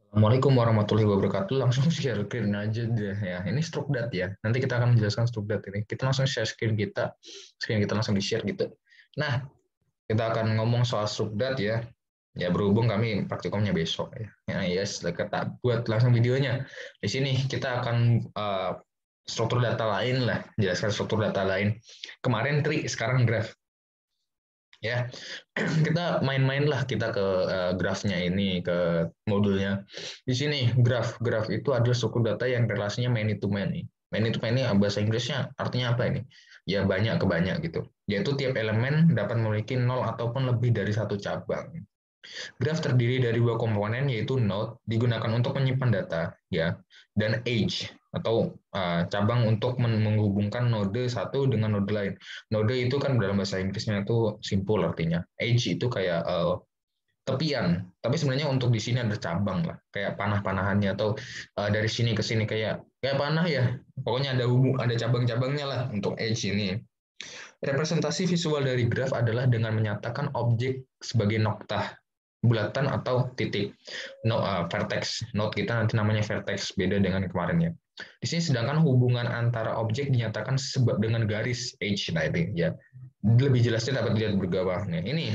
Assalamualaikum warahmatullahi wabarakatuh. Langsung share screen aja deh ya. Ini Strukdat ya. Nanti kita akan menjelaskan Strukdat ini. Kita langsung share screen kita langsung di-share gitu. Nah, kita akan ngomong soal Strukdat ya. Ya berhubung kami praktikumnya besok ya. Ya yes, kita buat langsung videonya. Di sini kita akan struktur data lain lah, jelaskan struktur data lain. Kemarin tree, sekarang graph. Ya, kita main-main lah kita ke grafnya ini, ke modulnya. Di sini graf itu adalah suku data yang relasinya many to many. Many to many bahasa Inggrisnya artinya apa ini? Ya banyak ke banyak gitu. Yaitu tiap elemen dapat memiliki nol ataupun lebih dari satu cabang. Graph terdiri dari dua komponen yaitu node digunakan untuk menyimpan data ya dan edge atau cabang untuk menghubungkan node satu dengan node lain. Node itu kan dalam bahasa Inggrisnya itu simpul artinya. Edge itu kayak tepian, tapi sebenarnya untuk di sini ada cabang lah, kayak panah-panahannya atau dari sini ke sini kayak panah ya. Pokoknya ada cabang-cabangnya lah untuk edge ini. Representasi visual dari graf adalah dengan menyatakan objek sebagai noktah bulatan atau titik vertex. Node kita nanti namanya vertex, beda dengan kemarinnya. Di sini sedangkan hubungan antara objek dinyatakan dengan garis edge. Nah itu ya. Lebih jelasnya dapat dilihat bergabah. Nih, ini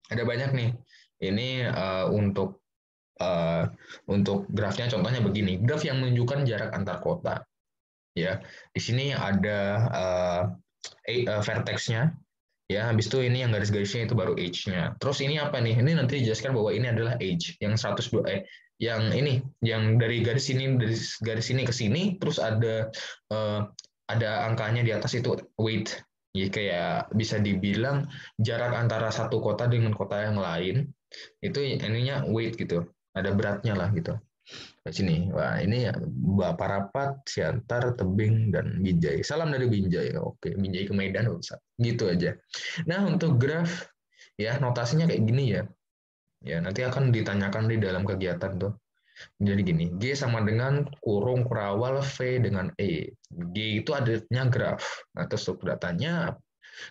ada banyak nih. Ini untuk grafnya contohnya begini. Graf yang menunjukkan jarak antar kota. Ya, di sini ada vertexnya. Ya, habis itu ini yang garis-garisnya itu baru age-nya. Terus ini apa nih? Ini nanti dijelaskan bahwa ini adalah age yang 102 yang ini yang dari garis ini ke sini terus ada angkanya di atas itu weight. Ya, kayak bisa dibilang jarak antara satu kota dengan kota yang lain itu ininya weight gitu. Ada beratnya lah gitu. Di sini. Wah, ini ya Bapak Rapat, Siantar, Tebing, dan Binjai. Salam dari Binjai. Oke, Binjai ke Medan, Ustaz. Gitu aja. Nah, untuk graf, ya notasinya kayak gini ya. Ya, nanti akan ditanyakan di dalam kegiatan tuh. Jadi gini, G sama dengan kurung kurawal V dengan E. G itu adanya graf. Nah, terus datanya.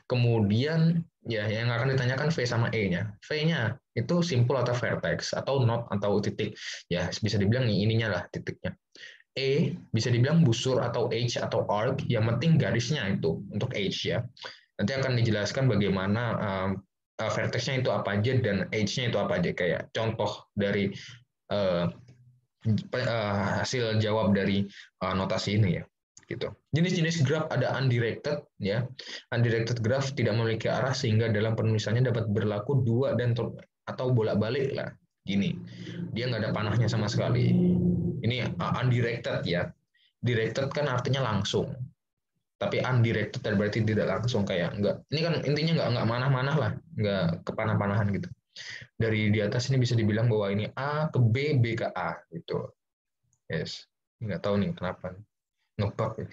Kemudian ya yang akan ditanyakan V sama E-nya. V-nya itu simpul atau vertex atau node atau titik. Ya bisa dibilang ininya lah titiknya. E bisa dibilang busur atau edge atau arc. Yang penting garisnya itu untuk edge ya. Nanti akan dijelaskan bagaimana vertexnya itu apa aja dan edge-nya itu apa aja. Kayak contoh dari uh, hasil jawab dari notasi ini ya gitu. Jenis-jenis graph ada undirected ya. Undirected graph tidak memiliki arah sehingga dalam penulisannya dapat berlaku dua dan atau bolak-balik lah. Gini, dia nggak ada panahnya sama sekali. Ini undirected ya. Directed kan artinya langsung. Tapi undirected berarti tidak langsung kayak nggak. Ini kan intinya nggak manah-manah lah, nggak kepanah-panahan gitu. Dari di atas ini bisa dibilang bahwa ini A ke B, B ke A gitu. Yes. Nggak tahu nih kenapa ngebug ya.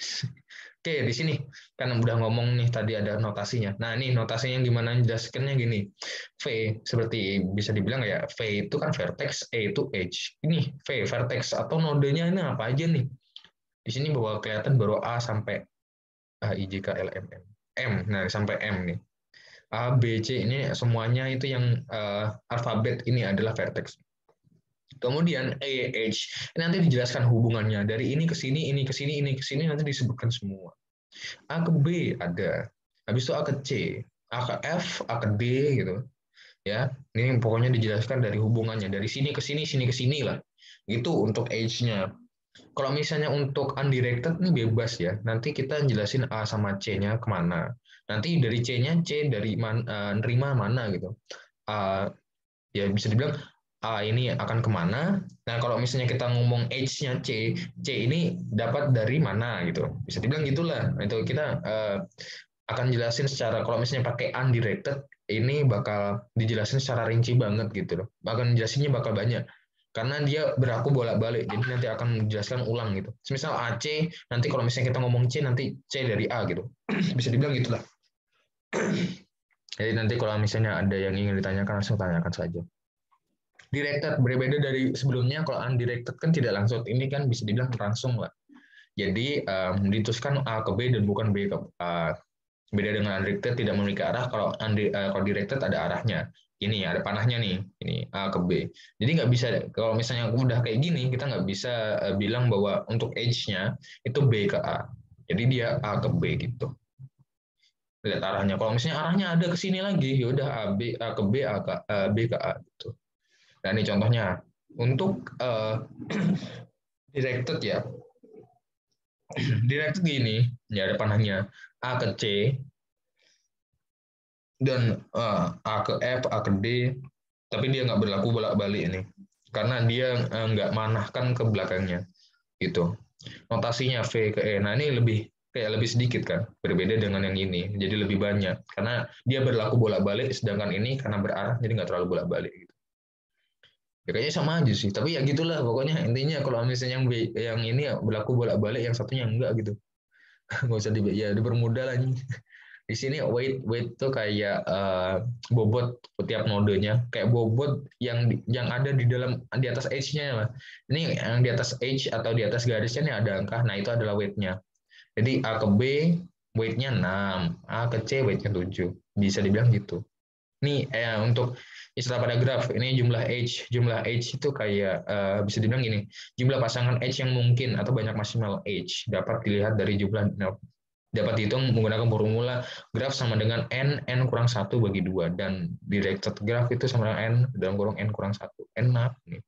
Oke, di sini kan udah ngomong nih tadi ada notasinya. Nah, ini notasinya gimana jelaskannya gini. V seperti bisa dibilang ya, V itu kan vertex, E itu edge. Ini V vertex atau nodenya ini apa aja nih? Di sini bahwa kelihatan baru A sampai A, I, J, K, L, M, N. M, nah sampai M nih. A, B, C ini semuanya itu yang alfabet ini adalah vertex. Kemudian AH, ini nanti dijelaskan hubungannya dari ini ke sini, ini ke sini, ini ke sini nanti disebutkan semua. A ke B ada, habis itu A ke C, A ke F, A ke D gitu. Ya, ini pokoknya dijelaskan dari hubungannya dari sini ke sini lah. Itu untuk age-nya. Kalau misalnya untuk undirected ini bebas ya. Nanti kita jelasin A sama C-nya kemana. Nanti dari C-nya C dari nerima mana gitu. Uh, ya bisa dibilang ini akan kemana. Nah kalau misalnya kita ngomong age-nya C ini dapat dari mana gitu. Bisa dibilang gitulah. Itu kita akan jelasin secara kalau misalnya pakai undirected ini bakal dijelasin secara rinci banget gitu loh. Bahkan jelasinnya bakal banyak. Karena dia berlaku bolak-balik, jadi nanti akan dijelaskan ulang gitu. Misal AC, nanti kalau misalnya kita ngomong C, nanti C dari A gitu. Bisa dibilang gitulah. Jadi nanti kalau misalnya ada yang ingin ditanyakan, langsung tanyakan saja. Directed berbeda dari sebelumnya. Kalau undirected kan tidak langsung, ini kan bisa dibilang langsung lah. Jadi diteruskan A ke B dan bukan B ke A. Beda dengan undirected tidak memiliki arah. Kalau directed ada arahnya. ini ada panahnya nih, ini A ke B. Jadi nggak bisa, kalau misalnya udah kayak gini, kita nggak bisa bilang bahwa untuk edge-nya itu B ke A. Jadi dia A ke B gitu. Lihat arahnya. Kalau misalnya arahnya ada ke sini lagi, ya udah A ke B, B ke A gitu. Nah ini contohnya. Untuk directed ya, directed gini, ya ada panahnya A ke C, dan A ke F, A ke D, tapi dia nggak berlaku bolak-balik ini, karena dia nggak manahkan ke belakangnya, gitu. Notasinya V ke E, nah ini lebih sedikit kan, berbeda dengan yang ini, jadi lebih banyak, karena dia berlaku bolak-balik, sedangkan ini karena berarah, jadi nggak terlalu bolak-balik. Gitu. Ya kayaknya sama aja sih, tapi ya gitulah, pokoknya intinya kalau misalnya yang ini berlaku bolak-balik, yang satunya enggak gitu, nggak usah ya dipermudah lah. Di sini weight tuh kayak bobot tiap nodenya, kayak bobot yang ada di atas edge-nya lah. Ini yang di atas edge atau di atas garisnya nih ada angka, nah itu adalah weight-nya. Jadi A ke B weight-nya 6, A ke C weight-nya 7. Bisa dibilang gitu. Ini untuk istilah pada graf, ini jumlah edge itu kayak bisa dibilang gini, jumlah pasangan edge yang mungkin atau banyak maksimal edge dapat dilihat dari jumlah, dapat dihitung menggunakan formula graf sama dengan n kurang 1 bagi 2, dan directed graph itu sama dengan n dalam kurung n kurang 1. N apa nih?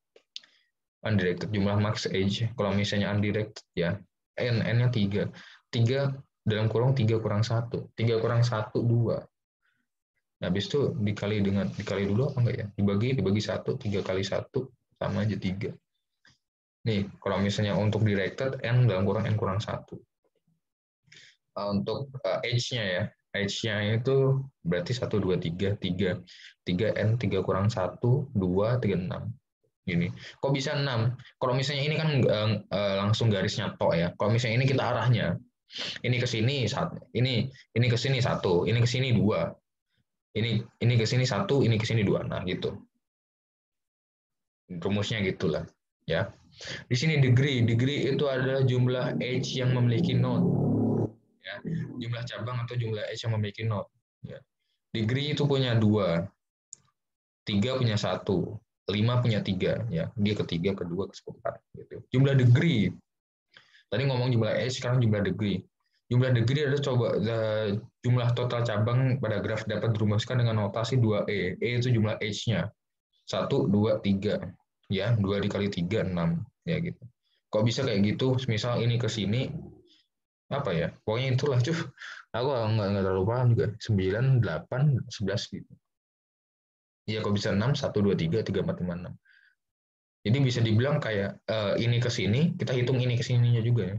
Undirected jumlah max edge. Kalau misalnya undirected ya, n-nya 3. 3 dalam kurung 3 kurang 1. 3 kurang 1 2. Nah, habis itu dikali dulu apa enggak ya? Dibagi 1, 3 kali 1 sama aja 3. Nih, kalau misalnya untuk directed n dalam kurung n kurang 1. Untuk edge-nya ya, edge-nya itu berarti 1, 2, 3, 3. 3 n 3 kurang 1, 2, 3, 6. Gini. Kok bisa 6? Kalau misalnya ini kan langsung garisnya tok ya. Kalau misalnya ini kita arahnya, ini ke sini ini ke sini 1, ini ke sini 2. Ini ke sini 1, ini ke sini 2. Nah, gitu. Rumusnya gitulah, ya. Di sini degree itu adalah jumlah edge yang memiliki node. Ya, jumlah cabang atau jumlah edge yang memiliki node. Ya. Degree itu punya 2, 3 punya 1, 5 punya 3. Ya. Dia ketiga, kedua, keempat. Gitu. Jumlah degree. Tadi ngomong jumlah edge, sekarang jumlah degree. Jumlah degree adalah jumlah total cabang pada graf dapat dirumuskan dengan notasi 2E. E itu jumlah edge-nya. 1, 2, 3. Ya, 2 dikali 3, 6. Ya gitu. Kok bisa kayak gitu? Misal ini ke sini, apa ya, pokoknya itulah cuy, aku nggak terlalu paham juga. 9, 8, 11 gitu ya, kok bisa 6, 1, 2, 3, 3, 4, 5, 6. Jadi bisa dibilang kayak ini ke sini, kita hitung ini ke sininya juga ya.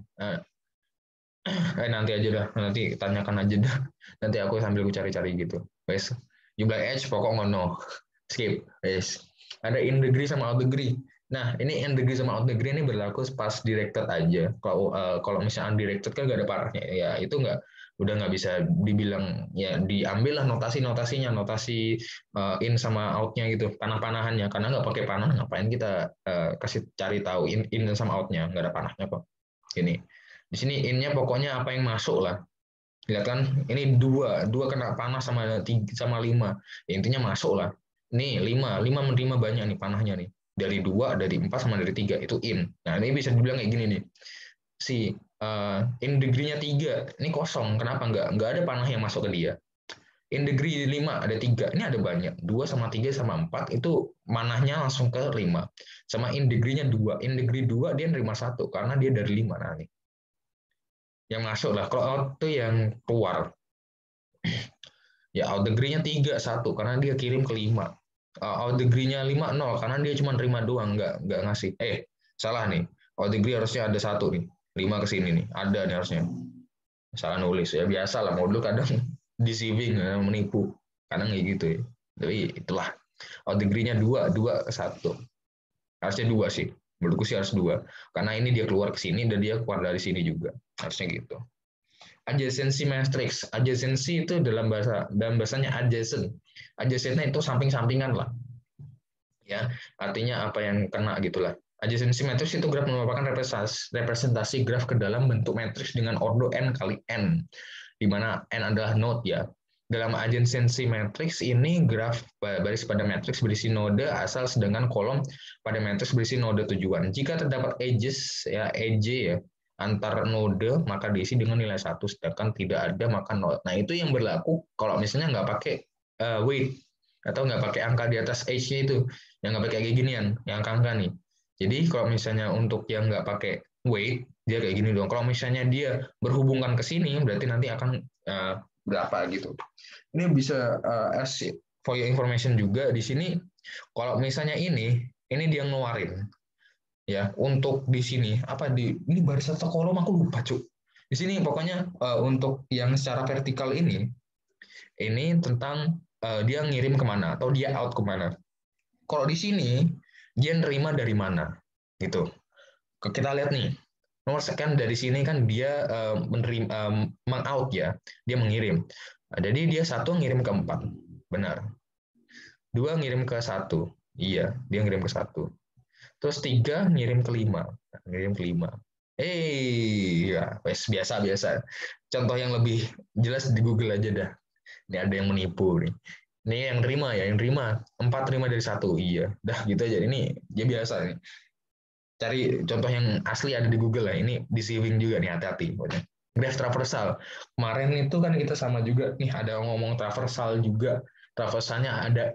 Nanti aja dah, nanti tanyakan aja dah, nanti aku sambil cari-cari gitu. Wes, jumlah edge pokok ngono, skip. Wes, ada in degree sama out degree. Nah, ini in degree sama out degree ini berlaku pas directed aja. Kalau misalnya undirected kan nggak ada parahnya, ya itu udah nggak bisa dibilang, ya diambil lah notasinya, notasi in sama outnya gitu, panah-panahannya, karena nggak pakai panah, ngapain kita kasih cari tahu in sama outnya, nggak ada panahnya kok. Ini di sini innya pokoknya apa yang masuk lah. Lihat kan, ini dua kena panah sama 3, sama 5. Ya, intinya masuk lah. Nih 5 menerima banyak nih panahnya nih. Dari 2, dari 4, sama dari 3 itu in. Nah, ini bisa dibilang kayak gini nih. Si in degree-nya 3, ini kosong. Kenapa nggak ada panah yang masuk ke dia? In degree 5 ada 3. Ini ada banyak. 2 sama 3 sama 4 itu manahnya langsung ke 5. Sama in degree-nya 2. In degree 2 dia nerima 1 karena dia dari 5. Nah, nih. Yang masuk lah. Kalau out itu yang keluar. Ya out degree-nya 3, 1 karena dia kirim ke 5. Out degree-nya 5, 0 karena dia cuma terima doang, nggak ngasih. Salah nih. Out degree harusnya ada 1 nih. 5 ke sini nih. Ada nih harusnya. Salah nulis. Ya biasa lah, modul kadang deceiving, menipu. Kadang kayak gitu ya. Tapi itulah. Out degree-nya 2, 2 ke 1. Harusnya 2 sih. Menurutku sih harus 2. Karena ini dia keluar ke sini dan dia keluar dari sini juga. Harusnya gitu. Adjacency matrix. Adjacency itu dalam bahasanya adjacent. Adjacentnya itu samping-sampingan lah. Ya, artinya apa yang kena gitulah. Adjacency matrix itu graf merupakan representasi graf ke dalam bentuk matriks dengan ordo n kali n, di mana n adalah node ya. dalam adjacency matrix ini graf baris pada matriks berisi node asal sedangkan kolom pada matriks berisi node tujuan. Jika terdapat edges ya edge ya antar node maka diisi dengan nilai 1, sedangkan tidak ada maka 0. Nah, itu yang berlaku kalau misalnya nggak pakai weight atau nggak pakai angka di atas edge-nya itu, yang nggak pakai kayak ginian, yang angka-angka nih. Jadi kalau misalnya untuk yang nggak pakai weight, dia kayak gini dong. Kalau misalnya dia berhubungan ke sini, berarti nanti akan berapa gitu. Ini bisa as for your information juga di sini. Kalau misalnya ini dia ngeluarin ya untuk di sini apa ini baris atau kolom aku lupa cuk. Di sini pokoknya untuk yang secara vertikal ini tentang dia ngirim kemana atau dia out kemana. Kalau di sini dia nerima dari mana gitu. Kita lihat nih nomor sekian dari sini kan dia menerima mengout ya, dia mengirim. Nah, jadi dia 1 ngirim ke 4, benar. 2 ngirim ke 1, iya dia ngirim ke 1. Terus 3 ngirim ke 5, ngirim ke 5. Ya, biasa. Contoh yang lebih jelas di Google aja dah. Ini ada yang menipu nih. Ini yang terima ya, yang terima 4 terima dari 1, iya. Dah gitu aja. Ini dia biasa nih. Cari contoh yang asli ada di Google lah. Ini deceiving juga nih, hati-hati. Graph traversal. Kemarin itu kan kita sama juga nih ada ngomong traversal juga. Traversalnya ada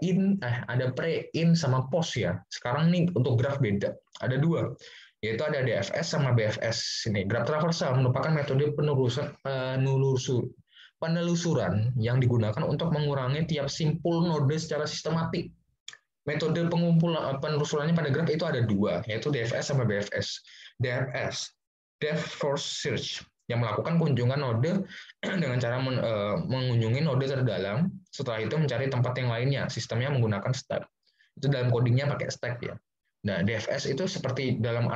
ada pre, in sama post ya. Sekarang nih untuk graph beda. Ada 2, yaitu ada DFS sama BFS. Ini graph traversal merupakan metode penelusuran yang digunakan untuk mengurangi tiap simpul node secara sistematik. Metode penelusurannya pada graf itu ada 2, yaitu DFS sama BFS. DFS, Depth First Search, yang melakukan kunjungan node dengan cara mengunjungi node terdalam, setelah itu mencari tempat yang lainnya. Sistemnya menggunakan step. Itu dalam codingnya pakai step ya. Nah, DFS itu seperti dalam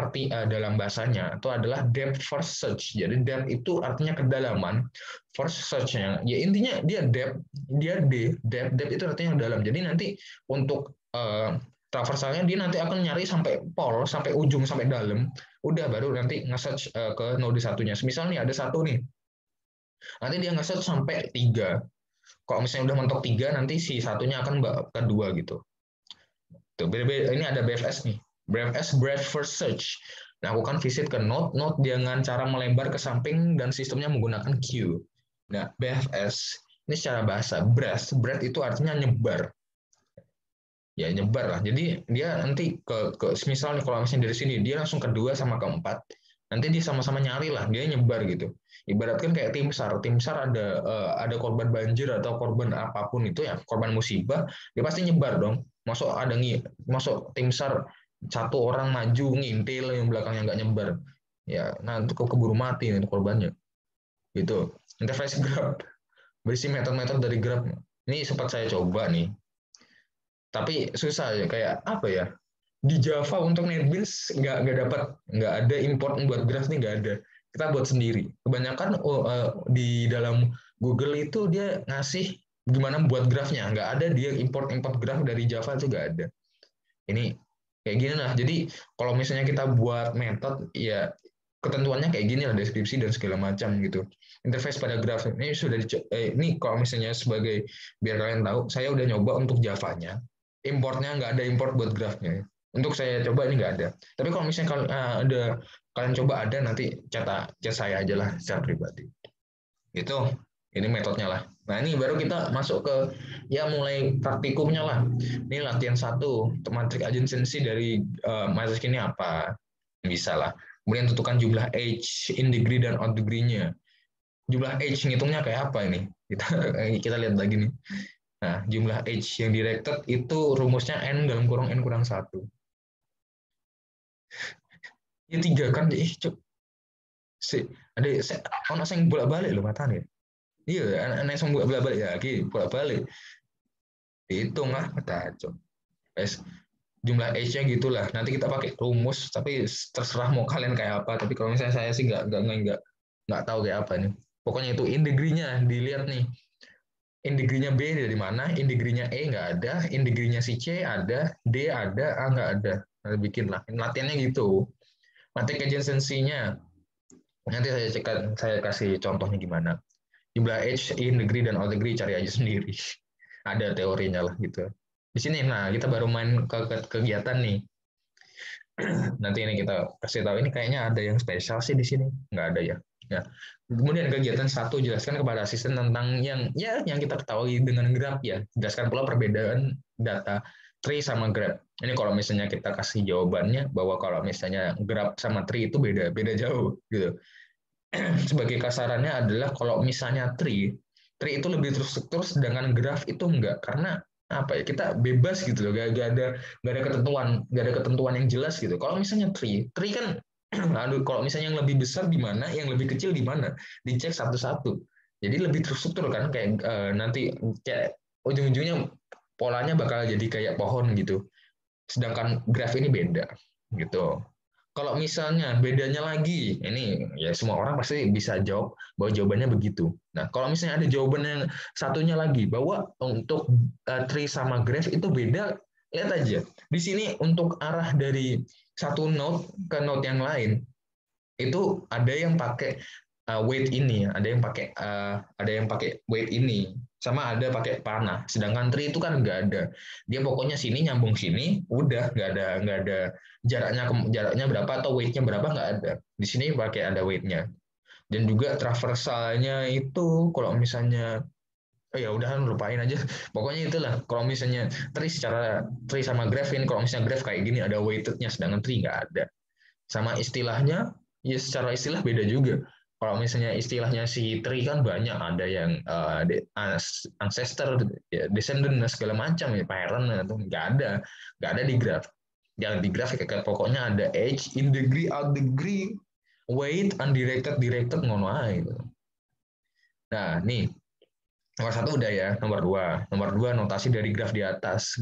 bahasanya itu adalah depth first search. Jadi depth itu artinya kedalaman, first search-nya. Ya intinya dia depth itu artinya dalam. Jadi nanti untuk traversalnya dia nanti akan nyari sampai pol, sampai ujung, sampai dalam. Udah baru nanti nge-search ke node satunya. Misal nih ada 1 nih. Nanti dia nge-search sampai 3. Kalau misalnya udah mentok 3, nanti si satunya akan ke 2 gitu. Tuh, ini ada BFS nih. BFS, Breadth First Search. Lakukan visit ke node dengan cara melebar ke samping dan sistemnya menggunakan queue. Nah, BFS ini secara bahasa. Breadth itu artinya nyebar. Ya, nyebar lah. Jadi dia nanti misalnya kalau misalnya dari sini, dia langsung ke 2 sama ke 4. Nanti dia sama-sama nyari lah, dia nyebar gitu. Ibaratkan kayak tim SAR ada korban banjir atau korban apapun itu ya, korban musibah, dia pasti nyebar dong. Masuk tim SAR 1 orang maju ngintil yang belakangnya nggak nyebar. Ya, nah itu keburu mati itu korbannya. Gitu. Interface graph berisi metode-metode dari graph. Ini sempat saya coba nih. Tapi susah ya, kayak apa ya? Di Java untuk NetBeans nggak ada import buat graph nih, nggak ada. Kita buat sendiri. Kebanyakan di dalam Google itu dia ngasih gimana buat graphnya, nggak ada dia import graph dari Java itu nggak ada. Ini kayak gini lah. Jadi kalau misalnya kita buat metode ya ketentuannya kayak gini lah, deskripsi dan segala macam gitu. Interface pada graph ini sudah ini kalau misalnya sebagai biar kalian tahu, saya udah nyoba untuk Java-nya. Importnya nggak ada import buat grafnya. Untuk saya coba ini nggak ada. Tapi kalau misalnya kalian coba ada, nanti chat saya aja lah secara pribadi. Itu ini metodenya lah. Nah ini baru kita masuk ke ya mulai praktikumnya lah. Ini latihan 1, matriks adjacency dari matriks ini apa? Bisa lah. Kemudian tentukan jumlah H, in degree dan out degree-nya. Jumlah H ngitungnya kayak apa ini? Kita lihat lagi nih. Nah, jumlah H yang directed itu rumusnya N dalam kurung N kurang 1. Ya 3 kan, cuk. Ada yang bolak-balik loh matanya. Iya, anak yang bolak-balik ya, bolak-balik. Dihitung lah, kacau. Jumlah H-nya gitulah. Nanti kita pakai rumus, tapi terserah mau kalian kayak apa. Tapi kalau misalnya saya sih nggak tahu kayak apa nih. Pokoknya itu in degree-nya dilihat nih. In degree-nya B dari mana, in degree-nya E nggak ada, in degree-nya si C ada, D ada, A nggak ada. Nanti bikin lah. Latihannya gitu. Matematik adjacency-nya nanti saya kasih contohnya gimana. Jumlah edge, in, degree, dan out degree cari aja sendiri. Ada teorinya lah gitu. Di sini, nah kita baru main ke kegiatan nih. Nanti ini kita kasih tahu, ini kayaknya ada yang spesial sih di sini. Nggak ada ya. Ya. Kemudian kegiatan satu, jelaskan kepada asisten tentang yang kita ketahui dengan graph ya. Jelaskan pula perbedaan data tree sama graph. Ini kalau misalnya kita kasih jawabannya bahwa kalau misalnya graph sama tree itu beda jauh gitu. Sebagai kasarannya adalah kalau misalnya tree itu lebih terstruktur sedangkan graph itu enggak, karena apa ya, kita bebas gitu loh, gak ada ketentuan yang jelas gitu. Kalau misalnya tree kan aduh, kalau misalnya yang lebih besar di mana, yang lebih kecil di mana, dicek satu-satu. Jadi lebih terstruktur kan, kayak nanti kayak ujung-ujungnya polanya bakal jadi kayak pohon gitu. Sedangkan graph ini beda gitu. Kalau misalnya bedanya lagi, ini ya semua orang pasti bisa jawab bahwa jawabannya begitu. Nah, kalau misalnya ada jawaban yang satunya lagi bahwa untuk tree sama graph itu beda, lihat aja. Di sini untuk arah dari satu node ke node yang lain itu ada yang pakai weight ini, ada yang pakai weight ini, sama ada pakai panah. Sedangkan tree itu kan nggak ada. Dia pokoknya sini nyambung sini, udah nggak ada jaraknya berapa atau weightnya berapa, nggak ada. Di sini pakai ada weightnya. Dan juga traversalnya itu kalau misalnya ya udah lupain aja. Pokoknya itulah. Kalau misalnya tree sama graph ini, kalau misalnya graph kayak gini ada weighted-nya, sedangkan tree nggak ada. Sama istilahnya, ya secara istilah beda juga. Kalau misalnya istilahnya si Tri kan banyak, ada yang ancestor, ya, descendant, segala macam ya, parent itu nggak ada di graph. Yang di graph kayak pokoknya ada age, in degree, out degree, weight, undirected, directed, ngono aja gitu. Nah, nih nomor satu udah ya, nomor dua notasi dari graf di atas.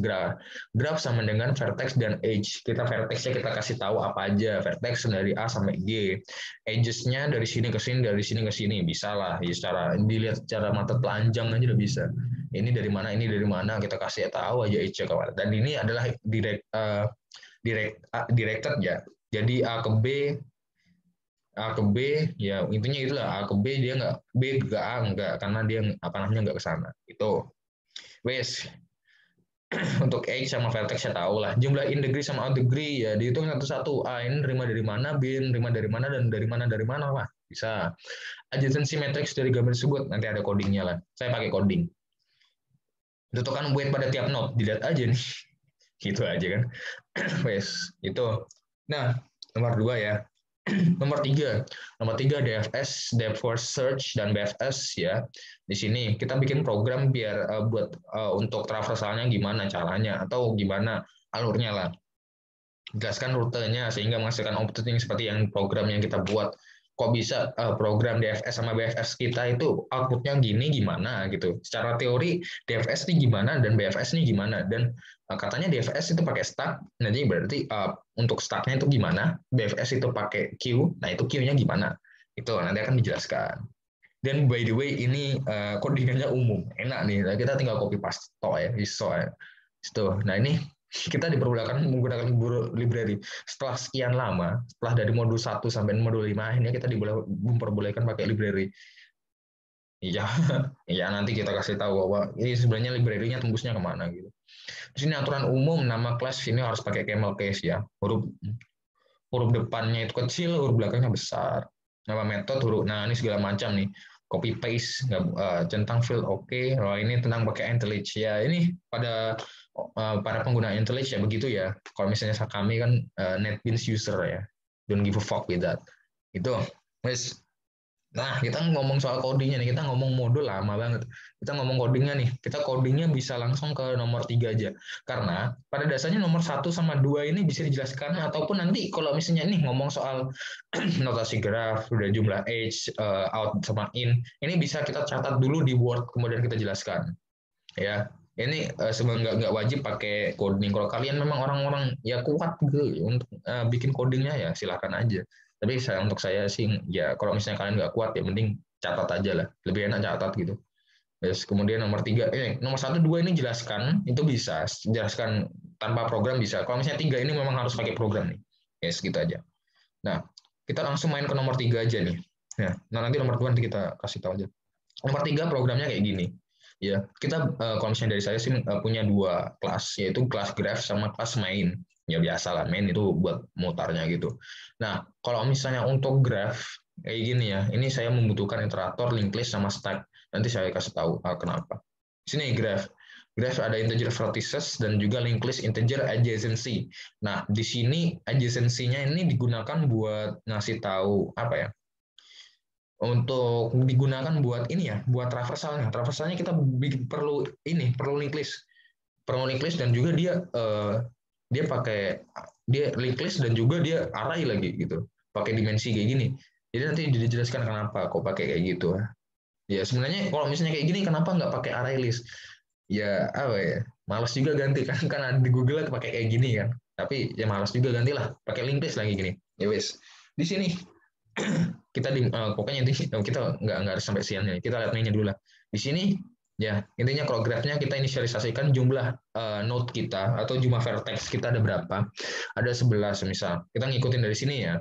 Graf sama dengan vertex dan edge. Vertexnya kita kasih tahu apa aja. Vertex dari A sampai G. Edges-nya dari sini ke sini, dari sini ke sini. Bisa lah, ya, dilihat secara mata telanjang aja udah bisa. Ini dari mana, kita kasih tahu aja edge-nya kawan. Dan ini adalah directed ya. Jadi A ke B, A ke B, ya intinya itulah, A ke B dia nggak, B ke A nggak, karena dia panahnya nggak ke sana. Itu. Wes, untuk H sama vertex saya tahu lah. Jumlah in degree sama out degree ya dihitung satu-satu. A ini nerima dari mana, B nerima dari mana, dan dari mana lah. Bisa. Adjacency matrix dari gambar tersebut, nanti ada codingnya lah. Saya pakai coding. Tentukan weight pada tiap node, dilihat aja nih. Gitu aja kan. Wes, itu. Nah, nomor 2 ya. Nomor tiga DFS, Depth First Search, dan BFS ya. Di sini kita bikin program biar untuk traversalnya gimana caranya atau gimana alurnya lah. Jelaskan rutenya sehingga menghasilkan output yang seperti yang program yang kita buat. Kok bisa program DFS sama BFS kita itu outputnya gini gimana gitu. Secara teori DFS ini gimana dan BFS ini gimana, dan katanya DFS itu pakai stack, nanti berarti untuk stacknya itu gimana, BFS itu pakai queue, nah itu queue-nya gimana, itu nanti akan dijelaskan. Dan by the way ini codingannya umum, enak nih, kita tinggal copy paste ya, iso ya. Nah ini kita diperbolehkan menggunakan library. Setelah sekian lama, setelah dari modul 1 sampai modul 5, ini kita diperbolehkan pakai library. Iya, ya nanti kita kasih tahu bahwa ini sebenarnya library-nya tembusnya kemana gitu. Di sini aturan umum, nama kelas ini harus pakai camel case ya. Huruf depannya itu kecil, huruf belakangnya besar. Nama metode huruf, nah ini segala macam nih. Copy paste, centang field oke. Kalau ini tentang pakai IntelliJ ya. Ini pada para pengguna IntelliJ ya begitu ya. Kalau misalnya kami kan NetBeans user ya. Don't give a fuck with that. Itu. Wes. Nah, kita ngomong soal codingnya nih, kita ngomong modul lama banget. Kita ngomong codingnya nih, kita codingnya bisa langsung ke nomor 3 aja. Karena pada dasarnya nomor 1 sama 2 ini bisa dijelaskan, ataupun nanti kalau misalnya nih ngomong soal notasi graf, udah jumlah edge, out sama in, ini bisa kita catat dulu di Word, kemudian kita jelaskan. Ya, ini sebenarnya nggak wajib pakai coding. Kalau kalian memang orang-orang ya kuat gitu untuk bikin codingnya ya silakan aja. Tapi untuk saya sih ya kalau misalnya kalian nggak kuat ya mending catat aja lah. Lebih enak catat gitu. Terus kemudian nomor 3, nomor 1, 2 ini jelaskan, itu bisa. Jelaskan tanpa program bisa. Kalau misalnya 3 ini memang harus pakai program nih. Ya segitu aja. Nah, kita langsung main ke nomor 3 aja nih. Nah nanti nomor 2 nanti kita kasih tahu aja. Nomor 3 programnya kayak gini. Ya, kita kalau misalnya dari saya sih punya 2 kelas, yaitu kelas graph sama kelas main. Ya biasa lah, main itu buat mutarnya gitu. Nah, kalau misalnya untuk graph kayak gini ya, ini saya membutuhkan iterator, linked list sama stack. Nanti saya kasih tahu kenapa. Di sini graph. Graph ada integer vertices dan juga linked list integer adjacency. Nah, di sini adjacency-nya ini digunakan buat ngasih tahu apa ya? Untuk digunakan buat ini ya, buat traversalnya. Traversalnya kita perlu link list, dan juga dia pakai dia link list dan juga dia array lagi gitu, pakai dimensi kayak gini. Jadi nanti dijelaskan kenapa kok pakai kayak gitu. Ya sebenarnya kalau misalnya kayak gini kenapa nggak pakai array list? Ya apa ya, malas juga ganti kan karena di Google pakai kayak gini kan. Tapi ya malas juga gantilah, pakai link list lagi gini. Ya wes. Di sini kita pokoknya intinya kita nggak harus sampai siangnya, kita lihat mainnya dulu lah di sini. Ya intinya kalau grafnya kita inisialisasikan jumlah node kita atau jumlah vertex kita ada berapa, ada 11 misal, kita ngikutin dari sini ya,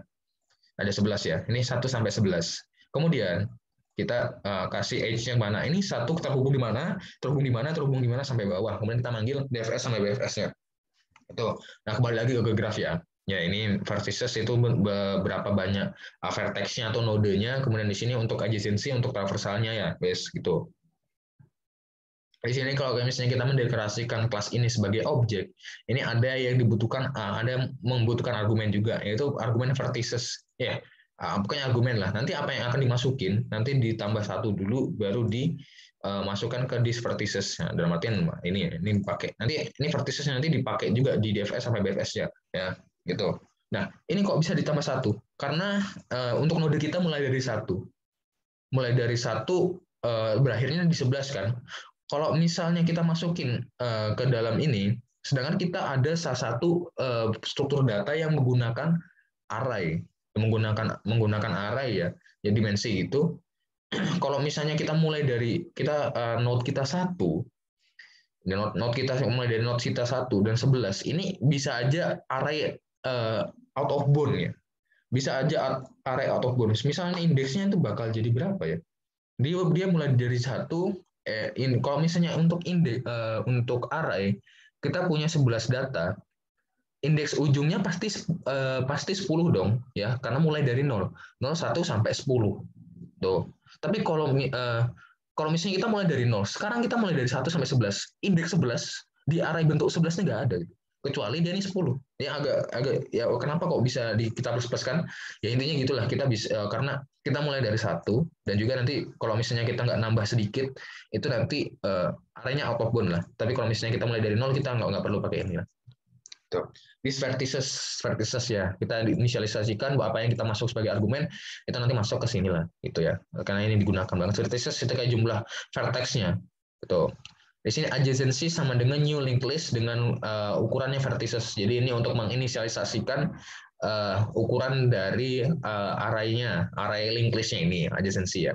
ada 11 ya, ini 1 sampai 11. Kemudian kita kasih edge-nya mana, ini satu terhubung di mana, terhubung di mana, terhubung di mana sampai bawah, kemudian kita manggil DFS sampai BFS-nya itu. Nah kembali lagi ke graf ya. Ya ini vertices itu berapa banyak vertexnya atau nodenya. Kemudian di sini untuk adjacency, untuk traversalnya ya, base gitu. Di sini kalau misalnya kita mendeklarasikan kelas ini sebagai objek, ini ada yang dibutuhkan, ada yang membutuhkan argumen juga, yaitu argumen vertices. Ya, bukannya argumen lah. Nanti apa yang akan dimasukin, nanti ditambah satu dulu, baru dimasukkan ke disk vertices. Nah, dalam artian ini dipakai. Nanti ini vertices nanti dipakai juga di DFS sampai BFS ya, gitu. Nah, ini kok bisa ditambah satu? Karena untuk node kita mulai dari satu, berakhirnya di 11 kan. Kalau misalnya kita masukin ke dalam ini, sedangkan kita ada salah satu struktur data yang menggunakan array, menggunakan array ya, ya dimensi itu. Kalau misalnya kita mulai dari node kita satu, node kita mulai dari node kita 1 dan 11, ini bisa aja array out of bound ya, bisa aja array out of bounds. Misalnya indeksnya itu bakal jadi berapa ya? Dia mulai dari satu. Kalau misalnya untuk array kita punya 11 data, indeks ujungnya pasti 10 dong ya, karena mulai dari 0 1 sampai 10 tuh. Tapi kalau misalnya kita mulai dari 0, sekarang kita mulai dari 1 sampai 11, indeks 11 di array bentuk 11-nya nggak ada gitu. Kecuali dia ini 10. Ya agak ya kenapa kok bisa kita plus-pluskan? Ya intinya gitulah, kita bisa karena kita mulai dari satu, dan juga nanti kalau misalnya kita nggak nambah sedikit, itu nanti arraynya out of bound lah. Tapi kalau misalnya kita mulai dari 0, kita nggak perlu pakai ini lah. Tuh. This vertices ya, kita inisialisasikan apa yang kita masuk sebagai argumen, kita nanti masuk ke sini lah, gitu ya. Karena ini digunakan banget. Vertices itu kayak jumlah vertexnya, gitu. Di sini adjacency sama dengan new linked list dengan ukurannya vertices. Jadi ini untuk menginisialisasikan ukuran dari array linked listnya ini adjacency ya.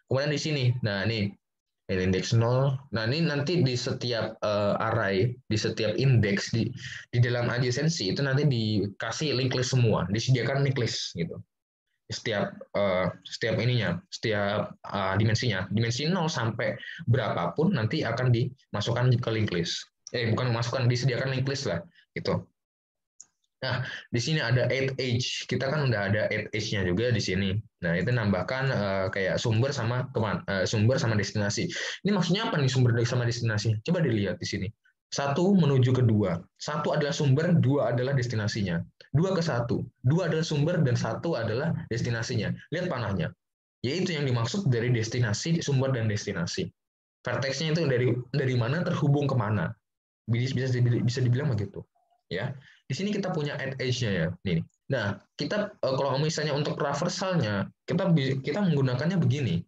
Kemudian di sini, nah ini indeks 0. Nah, ini nanti di setiap array, di setiap indeks di dalam adjacency itu nanti dikasih link list semua, disediakan link list gitu. Setiap ininya, setiap dimensinya, dimensi 0 sampai berapapun nanti akan dimasukkan ke link list. Bukan masukkan, disediakan link list lah gitu. Nah, di sini ada add age. Kita kan udah ada add age-nya juga di sini. Nah, itu nambahkan kayak sumber sama destinasi. Ini maksudnya apa nih sumber sama destinasi? Coba dilihat di sini. Satu menuju ke dua. Satu adalah sumber, dua adalah destinasinya. Dua ke satu. Dua adalah sumber dan satu adalah destinasinya. Lihat panahnya. Yaitu yang dimaksud dari destinasi, sumber dan destinasi. Vertexnya itu dari mana terhubung ke mana. Bisa dibilang begitu. Ya. Di sini kita punya add edge-nya ya. Nih. Nah, kita kalau misalnya untuk traversalnya, kita menggunakannya begini.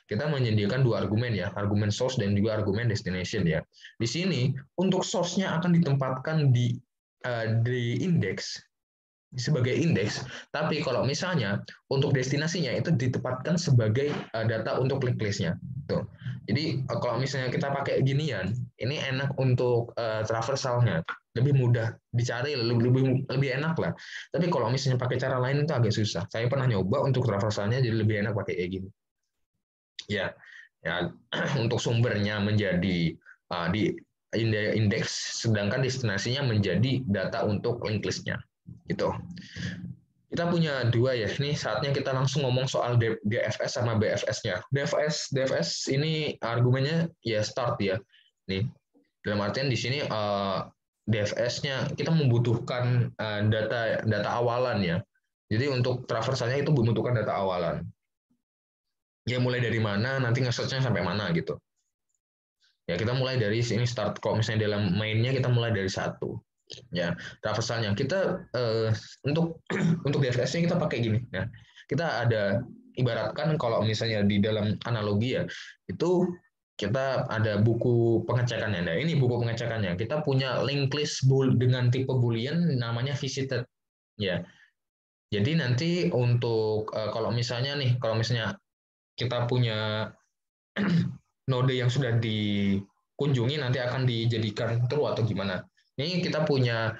Kita menyediakan 2 argumen ya, argumen source dan juga argumen destination ya. Di sini untuk source-nya akan ditempatkan di indeks sebagai indeks, tapi kalau misalnya untuk destinasinya itu ditempatkan sebagai data untuk link list-nya. Tuh. Jadi kalau misalnya kita pakai ginian, ini enak untuk traversalnya, lebih mudah dicari, lebih enak lah. Tapi kalau misalnya pakai cara lain itu agak susah. Saya pernah nyoba untuk traversalnya, jadi lebih enak pakai kayak gini. Ya, ya untuk sumbernya menjadi di indeks, sedangkan destinasinya menjadi data untuk linked list-nya gitu. Kita punya dua ya, ini saatnya kita langsung ngomong soal DFS sama BFS-nya. DFS ini argumennya ya start ya. Nih, dalam artian di sini DFS-nya kita membutuhkan data awalan ya. Jadi untuk traversalnya itu membutuhkan data awalan. Ya mulai dari mana, nanti nge-search-nya sampai mana gitu. Ya kita mulai dari sini start. Kalau misalnya dalam mainnya kita mulai dari 1. Ya, traversalnya kita untuk untuk DFS-nya kita pakai gini. Ya. Kita ada ibaratkan kalau misalnya di dalam analogi ya, itu kita ada buku pengecekannya. Nah, ini buku pengecekannya. Kita punya linked list dengan tipe boolean namanya visited. Ya. Jadi nanti untuk kalau misalnya nih, kalau misalnya kita punya node yang sudah dikunjungi nanti akan dijadikan true atau gimana. Ini kita punya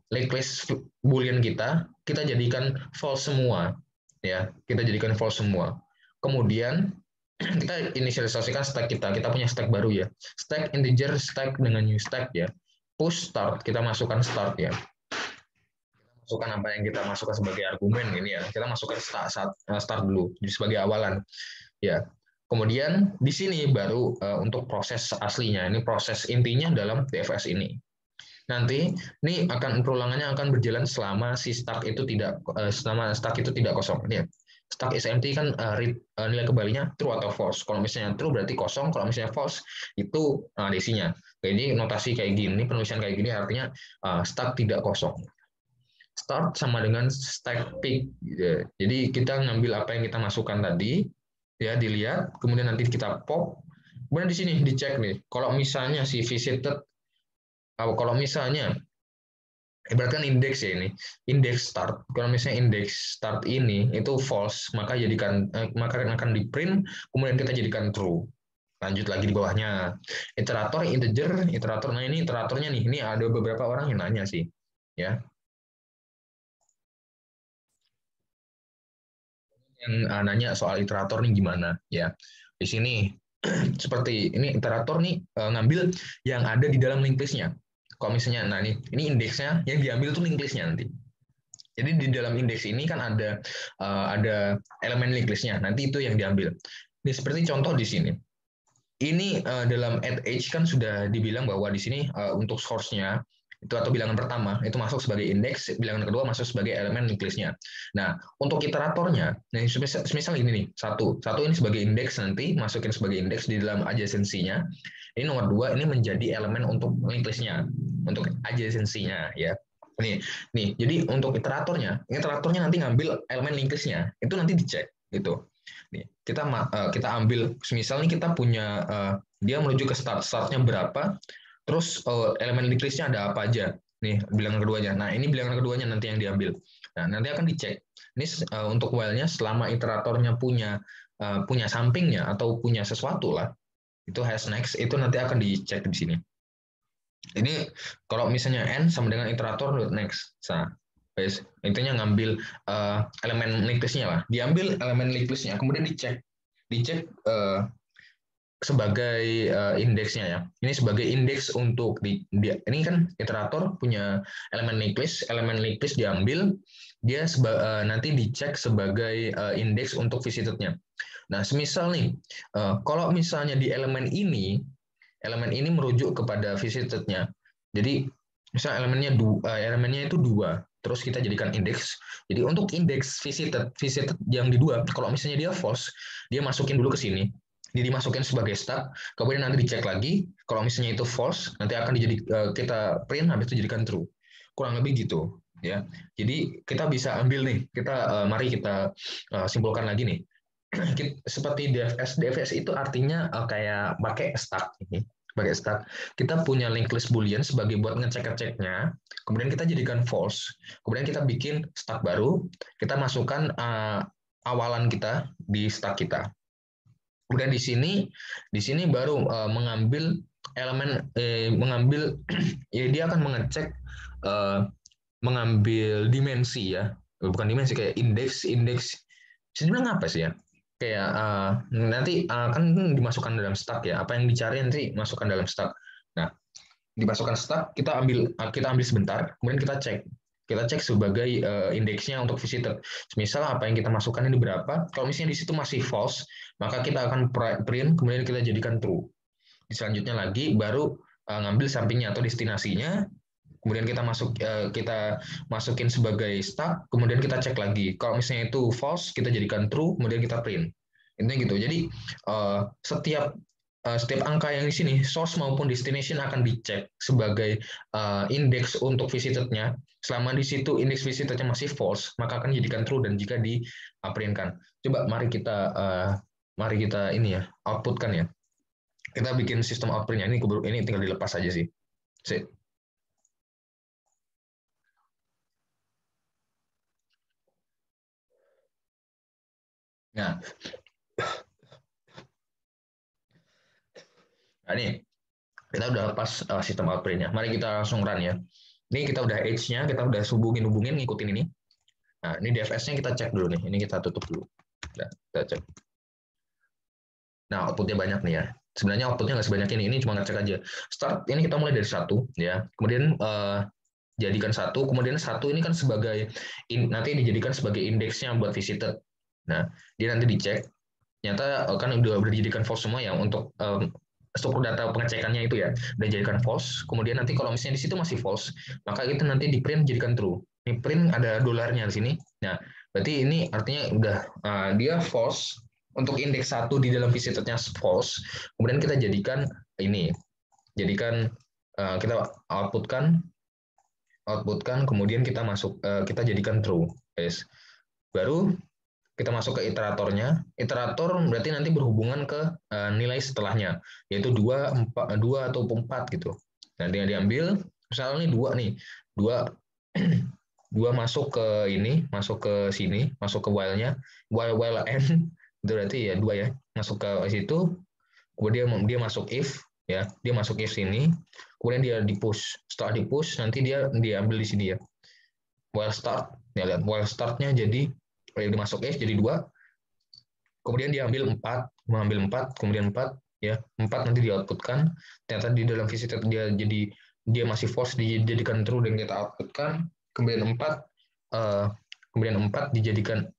linked list boolean kita jadikan false semua, ya, kita jadikan false semua. Kemudian kita inisialisasikan stack kita punya stack baru ya, stack integer stack dengan new stack ya, push start kita masukkan start ya, masukkan apa yang kita masukkan sebagai argumen ini ya, kita masukkan start dulu jadi sebagai awalan ya. Kemudian di sini baru untuk proses aslinya, ini proses intinya dalam DFS ini. Nanti ini perulangannya akan berjalan selama si stack itu tidak kosong. Ini ya. Stack is empty kan nilai kembalinya true atau false. Kalau misalnya true berarti kosong, kalau misalnya false itu desinya. Jadi notasi kayak gini, penulisan kayak gini artinya stack tidak kosong. Start sama dengan stack pick. Jadi kita ngambil apa yang kita masukkan tadi, ya dilihat, kemudian nanti kita pop, kemudian di sini dicek nih, kalau misalnya si visited, kalau misalnya ibaratkan indeks ya ini, indeks start, kalau misalnya indeks start ini itu false, maka maka akan di print, kemudian kita jadikan true. Lanjut lagi di bawahnya, iterator integer, iterator, nah ini iteratornya nih, ini ada beberapa orang yang nanya sih, ya. Yang nanya soal iterator nih gimana, ya. Di sini seperti ini iterator nih ngambil yang ada di dalam linked list-nya. Kalau misalnya, nah ini indeksnya yang diambil tuh linked list-nya nanti. Jadi di dalam indeks ini kan ada elemen linked list-nya. Nanti itu yang diambil. Ini seperti contoh di sini. Ini dalam add age kan sudah dibilang bahwa di sini untuk source-nya itu atau bilangan pertama itu masuk sebagai indeks, bilangan kedua masuk sebagai elemen linked list-nya. Nah, untuk iteratornya, nah misal ini nih, satu ini sebagai indeks nanti masukin sebagai indeks di dalam adjacency-nya. Ini nomor 2 ini menjadi elemen untuk linked list-nya, untuk adjacency-nya ya. Nih, jadi untuk iteratornya nanti ngambil elemen linked list-nya, itu nanti dicek gitu. Nih, kita ambil, misal nih kita punya dia menuju ke startnya berapa, terus elemen linked list-nya ada apa aja. Nih bilangan keduanya. Nah ini bilangan keduanya nanti yang diambil. Nah nanti akan dicek. Ini untuk while-nya selama iteratornya punya sampingnya atau punya sesuatu lah, itu has next itu nanti akan dicek di sini. Ini kalau misalnya n sama dengan iterator next. Nah, intinya ngambil elemen linked list-nya lah. Diambil elemen linked list-nya, kemudian dicek sebagai indeksnya ya. Ini sebagai indeks untuk ini kan iterator punya elemen linked list diambil, dia nanti dicek sebagai indeks untuk visitednya. Nah, semisal nih, kalau misalnya di elemen ini merujuk kepada visitednya. Jadi misal elemennya itu 2, terus kita jadikan indeks. Jadi untuk indeks visited yang di 2, kalau misalnya dia false, dia masukin dulu ke sini. Dia dimasukin sebagai stack, kemudian nanti dicek lagi. Kalau misalnya itu false, nanti akan kita print, habis itu jadikan true. Kurang lebih gitu, ya. Jadi kita bisa ambil nih, mari kita simpulkan lagi nih. Seperti DFS itu artinya kayak pakai stack ini. Pakai stack, kita punya linked list boolean sebagai buat ngecek-ngeceknya, kemudian kita jadikan false, kemudian kita bikin stack baru, kita masukkan awalan kita di stack kita. Kemudian di sini baru mengambil elemen, ya dia akan mengecek, mengambil dimensi ya, bukan dimensi, kayak indeks. Sebenarnya apa sih ya? kayak nanti kan dimasukkan dalam stack ya. Apa yang dicari nanti masukkan dalam stack. Nah, dimasukkan stack, kita ambil sebentar, kemudian kita cek sebagai indeksnya untuk visitor. Misal apa yang kita masukkan ini berapa, kalau misalnya di situ masih false, maka kita akan print, kemudian kita jadikan true. Di selanjutnya lagi baru ngambil sampingnya atau destinasinya, kemudian kita masukin sebagai stack, kemudian kita cek lagi. Kalau misalnya itu false, kita jadikan true, kemudian kita print. Intinya gitu. Jadi setiap angka yang di sini, source maupun destination akan dicek sebagai indeks untuk visitornya. Selama di situ indeks visitornya masih false, maka akan dijadikan true dan jika di printkan. Coba mari kita ini ya, outputkan ya. Kita bikin sistem outprintnya ini tinggal dilepas aja sih. Sip. Nah, ini kita udah lepas sistem outprintnya. Mari kita langsung run ya. Ini kita udah edge-nya, kita udah hubungin, ngikutin ini. Nah, ini DFS-nya kita cek dulu nih. Ini kita tutup dulu. Nah, kita cek. Nah, outputnya banyak nih ya. Sebenarnya outputnya nggak sebanyak ini cuma ngecek aja. Start, ini kita mulai dari 1, ya. Kemudian jadikan 1, kemudian 1 ini kan nanti dijadikan sebagai indeksnya buat visitor. Nah, dia nanti dicek. Ternyata kan udah dijadikan false semua ya untuk struktur data pengecekannya itu ya udah jadikan false. Kemudian nanti kalau misalnya di situ masih false, maka kita nanti di print jadikan true. Ini print ada dolarnya di sini. Nah, berarti ini artinya udah dia false untuk indeks 1 di dalam visitornya false. Kemudian kita jadikan kita outputkan, kemudian kita jadikan true, guys. Baru kita masuk ke iteratornya. Iterator berarti nanti berhubungan ke nilai setelahnya, yaitu 2, 2 atau 4 gitu. Nanti diambil, misalnya ini 2 nih. 2 masuk ke sini, masuk ke while-nya, while n itu berarti ya 2 ya. Masuk ke situ, kemudian dia masuk if ya, dia masuk if sini, kemudian dia di-push. Setelah di-push nanti dia diambil di sini ya. While start, ya lihat while startnya jadi dimasuk if jadi 2, kemudian dia mengambil 4, kemudian 4 ya, 4 nanti di-outputkan. Ternyata di dalam visitor dia masih false, dijadikan true dan kita outputkan. Kemudian 4 dijadikan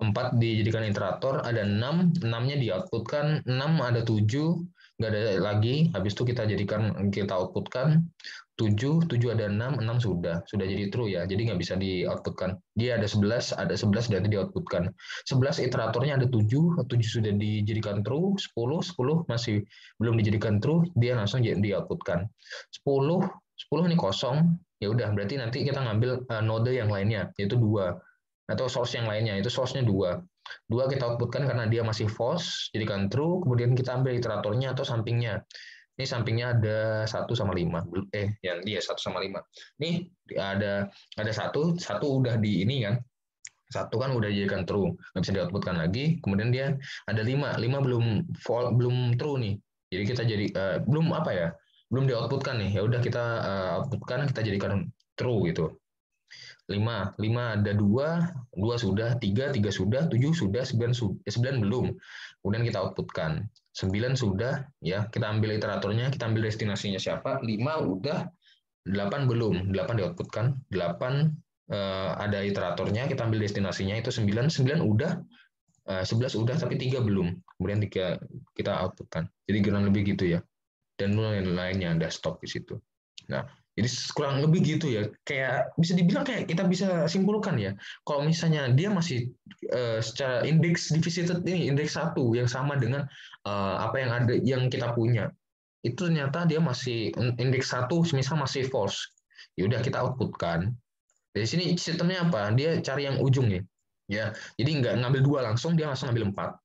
4 dijadikan iterator, ada 6, 6-nya di-outputkan, 6 ada 7, nggak ada lagi, habis itu kita outputkan, 7 ada 6 sudah jadi true ya, jadi nggak bisa di-outputkan. Dia ada 11 berarti di-outputkan. 11 iteratornya ada 7 sudah dijadikan true, 10 masih belum dijadikan true, dia langsung di-outputkan. 10 ini kosong, ya udah berarti nanti kita ngambil node yang lainnya, yaitu 2 atau source yang lainnya, itu source-nya 2 kita outputkan karena dia masih false, jadikan true, kemudian kita ambil iteratornya atau sampingnya. Ini sampingnya ada 1/5. Yang dia 1/5. Nih ada 1 udah di ini kan. 1 kan udah dijadikan true, nggak bisa di-outputkan lagi. Kemudian dia ada 5 belum true nih. Jadi kita belum apa ya? Belum di-outputkan nih. Ya udah kita outputkan, kita jadikan true gitu. 5 ada 2 sudah, 3 sudah, 7 sudah, 9 belum. Kemudian kita outputkan. 9 sudah, ya kita ambil iteratornya, kita ambil destinasinya siapa, 5 udah, 8 belum, 8 di-outputkan, 8 ada iteratornya, kita ambil destinasinya, itu 9 udah, 11 udah, tapi 3 belum. Kemudian 3 kita outputkan. Jadi kurang lebih gitu ya. Dan lainnya ada stop di situ. Nah, jadi kurang lebih gitu ya. Kayak bisa dibilang kayak kita bisa simpulkan ya. Kalau misalnya dia masih secara indeks divisited ini indeks 1 yang sama dengan apa yang ada yang kita punya. Itu ternyata dia masih indeks 1 misal masih false. Ya udah kita outputkan. Dari sini sistemnya apa? Dia cari yang ujung nih. Ya, jadi nggak ngambil 2 langsung, dia langsung ngambil 4.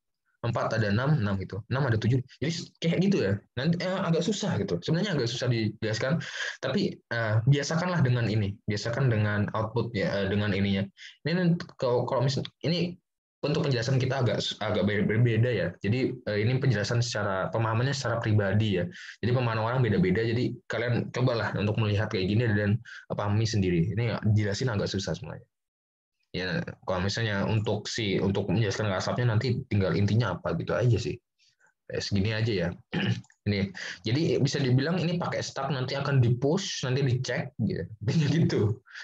4 ada 6 gitu. 6 ada 7. Jadi kayak gitu ya. Nanti agak susah gitu. Sebenarnya agak susah dijelaskan, tapi biasakanlah dengan ini. Biasakan dengan output ya, dengan ininya. Ini kalau misalnya ini untuk penjelasan kita agak berbeda ya. Jadi ini penjelasan secara pemahamannya secara pribadi ya. Jadi pemahaman orang beda-beda. Jadi kalian cobalah untuk melihat kayak gini dan pahami sendiri. Ini jelasin agak susah sebenarnya. Ya, kalau misalnya untuk menjelaskan asapnya nanti tinggal intinya apa gitu aja sih. Segini aja ya. Ini. Jadi bisa dibilang ini pakai stack nanti akan di-push, nanti dicek gitu. Gitu.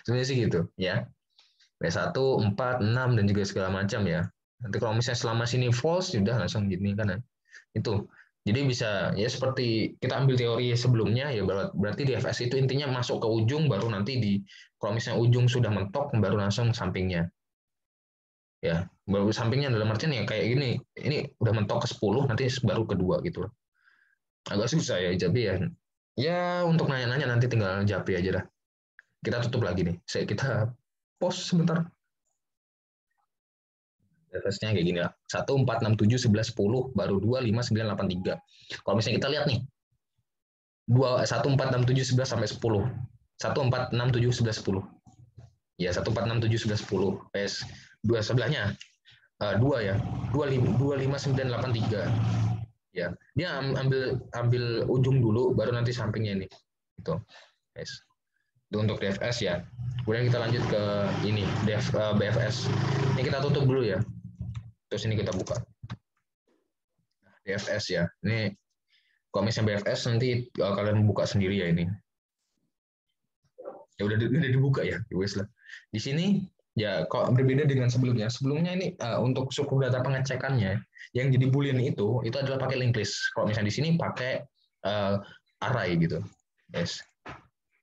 Sebenarnya sih gitu, ya. B1, 4, 6 dan juga segala macam ya. Nanti kalau misalnya selama sini false sudah langsung gini kan. Itu. Jadi bisa ya seperti kita ambil teori sebelumnya ya berarti DFS itu intinya masuk ke ujung baru nanti kalau misalnya ujung sudah mentok baru langsung sampingnya. Ya, baru sampingnya dalam artian ya kayak gini. Ini udah mentok ke 10 nanti baru kedua gitu loh. Agak susah ya Jabi ya. Ya untuk nanya-nanya nanti tinggal Jabi aja dah. Kita tutup lagi nih. Kita pause sebentar. Atasnya kayak gini lah. 1, 4, 6, 7, 11, 10, baru 2, 5, 9, 8, 3. Kalau misalnya kita lihat nih, 1, 4, 6, 7, 11, sampai 10. 1, 4, 6, 7, 11, 10. Ya, 1, 4, 6, 7, 11, 10. PS 2 sebelahnya. 2 ya. 2, 5, 9, 8, 3. Ya, dia ambil ujung dulu, baru nanti sampingnya ini. Itu. Guys. Itu untuk DFS ya. Kemudian kita lanjut ke ini, BFS. Ini kita tutup dulu ya. Terus ini kita buka. BFS ya. Ini kalau misalnya BFS nanti kalian buka sendiri ya ini. Ya udah dibuka ya, wes lah. Di sini ya kok berbeda dengan sebelumnya. Sebelumnya ini untuk suku data pengecekannya yang jadi boolean itu adalah pakai linked list. Kalau misalnya di sini pakai array gitu. Yes.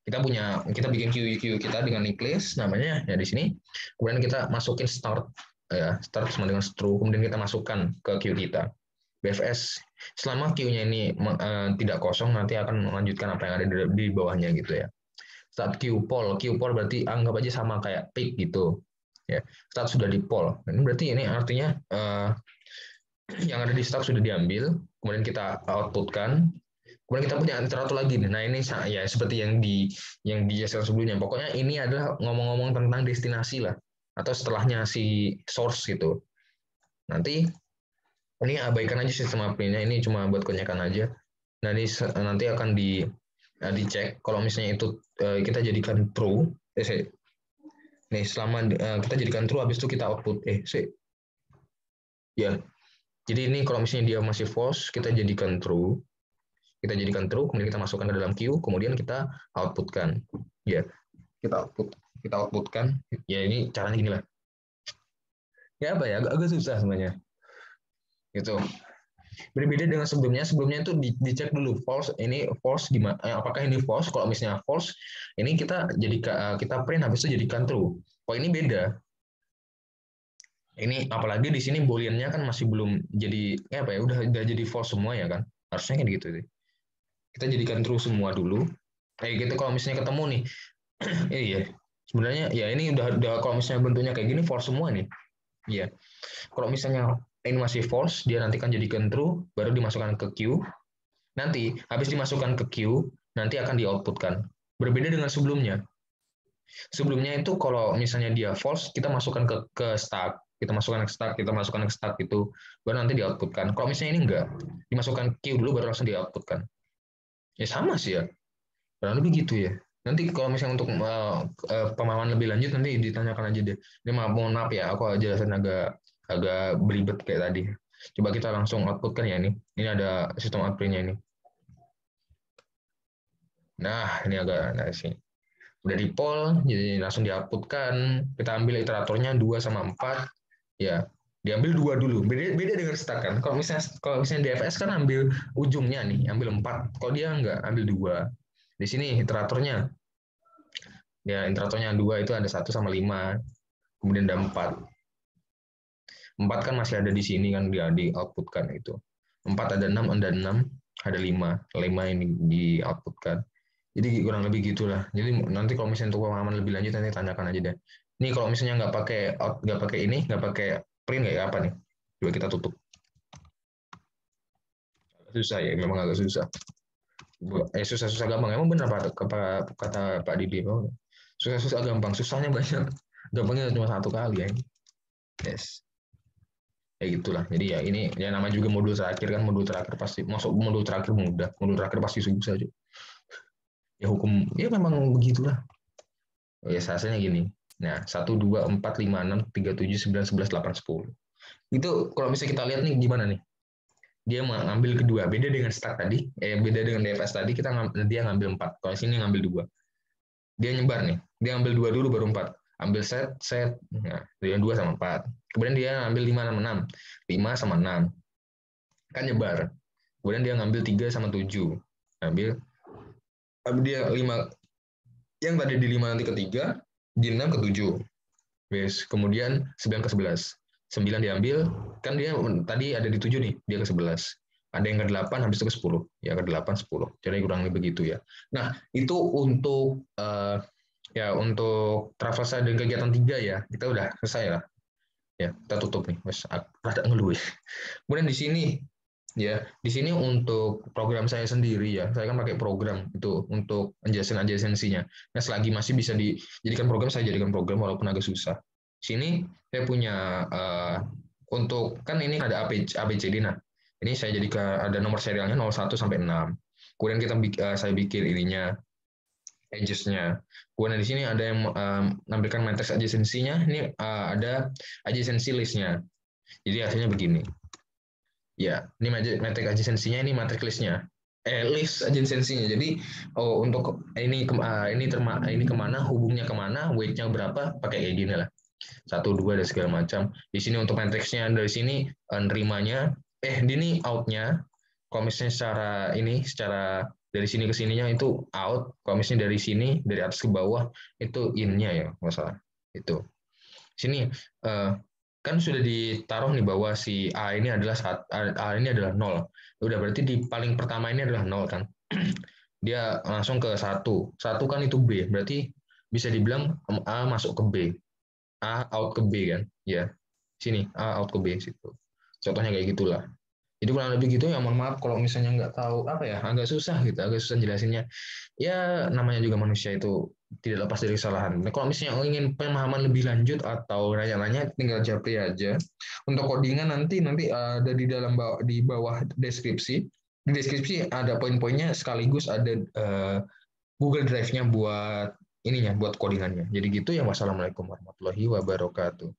Kita bikin queue kita dengan linked list namanya ya di sini. Kemudian kita masukin start ya, start sama dengan stru, kemudian kita masukkan ke queue kita. BFS selama queue-nya ini tidak kosong nanti akan melanjutkan apa yang ada di bawahnya gitu ya. Start queue poll berarti anggap aja sama kayak pick gitu. Ya, start sudah di poll. Ini berarti ini artinya yang ada di start sudah diambil, kemudian kita outputkan. Kemudian kita punya iterator lagi. Nah ini ya seperti yang dijelaskan sebelumnya. Pokoknya ini adalah ngomong-ngomong tentang destinasi lah, atau setelahnya si source gitu. Nanti ini abaikan aja sistem apply-nya, ini cuma buat konyekan aja. Nah ini nanti akan dicek kalau misalnya itu kita jadikan true. Nih selama kita jadikan true, habis itu kita output. Ya. Jadi ini kalau misalnya dia masih false, kita jadikan true. Kemudian kita masukkan ke dalam queue, kemudian kita outputkan. Ya, kita outputkan. Ya ini caranya gini lah. Ya apa ya, agak susah sebenarnya. Gitu. Berbeda dengan sebelumnya itu dicek dulu false, ini false gimana? Apakah ini false? Kalau misalnya false, ini kita print habis itu jadikan true. Oh ini beda. Ini apalagi di sini boolean-nya kan masih belum jadi apa ya? Udah jadi false semua ya kan? Harusnya kan gitu sih. Kita jadikan true semua dulu. Kayak gitu kalau misalnya ketemu nih, iya. Sebenarnya ya ini udah kalau misalnya bentuknya kayak gini false semua nih. Iya. Kalau misalnya ini masih false, dia nanti kan jadikan true, baru dimasukkan ke queue. Nanti habis dimasukkan ke queue, nanti akan di-outputkan. Berbeda dengan sebelumnya. Sebelumnya itu kalau misalnya dia false, kita masukkan ke stack, kita masukkan ke stack itu, baru nanti di-outputkan. Kalau misalnya ini enggak, dimasukkan queue dulu baru langsung di-outputkan. Ya sama sih ya. Kurang lebih gitu ya. Nanti kalau misalnya untuk pemahaman lebih lanjut nanti ditanyakan aja deh. Ini mohon maaf ya, aku jelasin agak agak beribet kayak tadi. Coba kita langsung outputkan ya ini. Ini ada sistem output-nya ini. Nah, ini agak sih. Udah di poll, jadi langsung di-outputkan. Kita ambil iteratornya 2 sama 4. Ya, diambil 2 dulu. Beda dengan stack kan. Kalau misalnya DFS kan ambil ujungnya nih, ambil 4. Kalau dia enggak, ambil 2. Di sini iteratornya. Ya, iteratornya 2 itu ada 1 sama 5. Kemudian ada 4. 4 kan masih ada di sini kan dia di-outputkan itu. 4 ada 6, ada 5. 5 ini di-outputkan. Jadi kurang lebih gitulah. Jadi nanti kalau misalnya untuk pemahaman lebih lanjut nanti tanyakan aja deh. Ini kalau misalnya nggak pakai ini, nggak pakai print kayak apa nih? Coba kita tutup. Susah ya, memang agak susah. Susah-susah gampang. Emang benar kata Pak Didi. Susah-susah gampang. Susahnya banyak. Gampangnya cuma satu kali ya. Yes. Ya gitulah. Jadi ya ini ya nama juga modul terakhir kan, modul terakhir pasti masuk modul terakhir mudah, modul terakhir pasti susah aja. Ya hukum ya memang begitulah. Ya hasilnya gini. Nah, 1, 2, 4, 5, 6, 3, 7, 9, 11, 8, 10. Itu kalau misalnya kita lihat nih gimana nih? Dia mengambil kedua, beda dengan start tadi, beda dengan DFS tadi, dia ngambil 4. Kalau sini ngambil 2. Dia nyebar nih, dia ambil 2 dulu baru 4. Ambil set, nah, dia 2 sama 4. Kemudian dia ambil 5 sama 6. 5 sama 6. Kan nyebar. Kemudian dia ngambil 3 sama 7. Ambil dia 5, yang tadi di 5 nanti ke 3, di 6 ke 7. Yes. Kemudian 9 ke 11. 9 diambil, kan dia tadi ada di 7 nih, dia ke 11. Ada yang ke 8, habis itu ke 10. Ya, ke 8, 10. Jadi kurang lebih begitu ya. Nah, itu untuk untuk travel dan kegiatan 3 ya, kita udah selesai lah. Ya, kita tutup nih. Mas, rada ngeluh. Kemudian di sini ya, di sini untuk program saya sendiri ya, saya kan pakai program itu untuk adjacency-nya. Nah, selagi masih bisa dijadikan program, saya jadikan program walaupun agak susah. Sini saya punya untuk kan ini ada ABCD. Nah, ini saya jadikan ada nomor serialnya 01 sampai 6. Kemudian saya bikin ininya edges-nya. Kemudian di sini ada yang menampilkan matrix adjacency-nya. Ini ada adjacency list-nya. Jadi hasilnya begini. Ya, ini matrix adjacency-nya, ini matrix list-nya. List adjacency-nya. Jadi untuk ini kemana, hubungnya kemana, weight-nya berapa, pakai kayak gini lah. 1, 2 dan segala macam. Di sini untuk matrix-nya dari sini nerimanya, ini out-nya. Kalau misalnya secara dari sini ke sininya itu out, kalau misalnya dari sini dari atas ke bawah itu in-nya ya, masalah itu. Sini kan sudah ditaruh nih bahwa si A ini adalah 0. Udah berarti di paling pertama ini adalah 0 kan. Dia langsung ke 1. 1 kan itu B, berarti bisa dibilang A masuk ke B. A out ke B kan. Ya. Sini A out ke B situ. Contohnya kayak gitulah. Jadi kurang lebih gitu ya, mohon maaf kalau misalnya nggak tahu agak susah jelasinnya. Ya namanya juga manusia itu tidak lepas dari kesalahan. Nah, kalau misalnya ingin pemahaman lebih lanjut atau nanya-nanya tinggal japri aja. Untuk codingan nanti ada di bawah deskripsi. Di deskripsi ada poin-poinnya sekaligus ada Google Drive-nya buat codingannya. Jadi gitu ya. Wassalamualaikum warahmatullahi wabarakatuh.